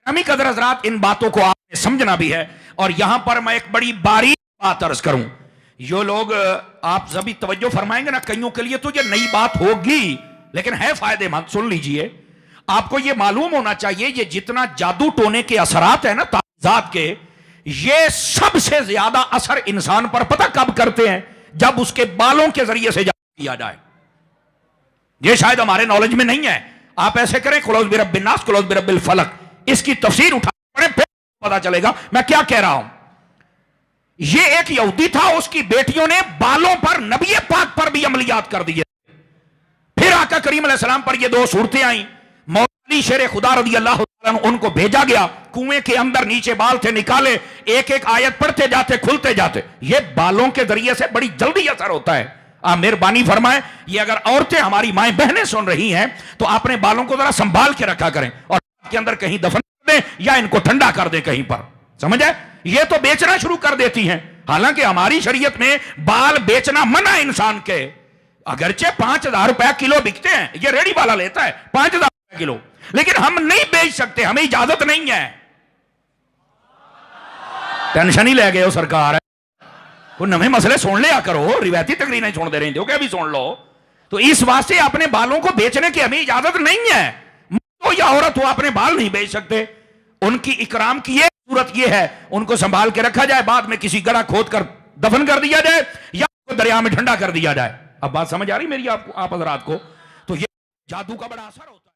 अमी कदर हजरात, इन बातों को आपने समझना भी है। और यहां पर मैं एक बड़ी बारीक बात अर्ज करूं, जो लोग आप सभी तवज्जो फरमाएंगे ना, कईयों के लिए तो ये नई बात होगी लेकिन है फायदेमंद, सुन लीजिए। आपको ये मालूम होना चाहिए ये जितना जादू टोने के असरात है ना तावीज़ात के, ये सबसे ज्यादा असर इंसान पर पता कब करते हैं? जब उसके बालों के जरिए से जादू किया जाए। ये शायद हमारे नॉलेज में नहीं है। आप ऐसे करें, खुलौस बिरब्बिन नास, खुलौस बिरब्बिल फलक, इसकी तफसीर उठा पड़े, फिर पता चलेगा मैं क्या कह रहा हूं। ये एक यहूदी था, उसकी बेटियों ने बालों पर, नबी पाक पर भी अमलियात कर दिए। फिर आका करीम अलैहिस्सलाम पर ये दो सूरतें आई। मौला शेर खुदा रज़ी अल्लाह तआला अन्हु, उनको भेजा गया, कुएं के अंदर नीचे बाल थे, निकाले, एक एक आयत पढ़ते जाते, खुलते जाते। ये बालों के जरिए से बड़ी जल्दी असर होता है। आप मेहरबानी फरमाएं, ये अगर औरतें हमारी माएं बहनें सुन रही हैं तो अपने बालों को जरा संभाल के रखा करें और के अंदर कहीं दफन कर दें या इनको ठंडा कर दें कहीं पर, समझ आए? ये तो बेचना शुरू कर देती हैं। हालांकि हमारी शरीयत में बाल बेचना मना इंसान के। अगरचे 5,000 रुपए किलो बिकते हैं, ये रेडी वाला लेता है 5,000 रुपए किलो, लेकिन हम नहीं बेच सकते, हमें इजाजत नहीं है। टेंशन ही ले गए हो सरकार, वो नवे मसले सुन लिया करो, रिवायती तकरीर नहीं सुन दे रहे हो, क्या भी सुन लो। तो इस वास्ते अपने बालों को बेचने की हमें इजाजत नहीं है। तो या औरत हो, अपने बाल नहीं बेच सकते। उनकी इकराम की ये सूरत ये है, उनको संभाल के रखा जाए, बाद में किसी गड्ढा खोद कर दफन कर दिया जाए या दरिया में ठंडा कर दिया जाए। अब बात समझ आ रही मेरी आप हजरात को? तो ये जादू का बड़ा असर होता है।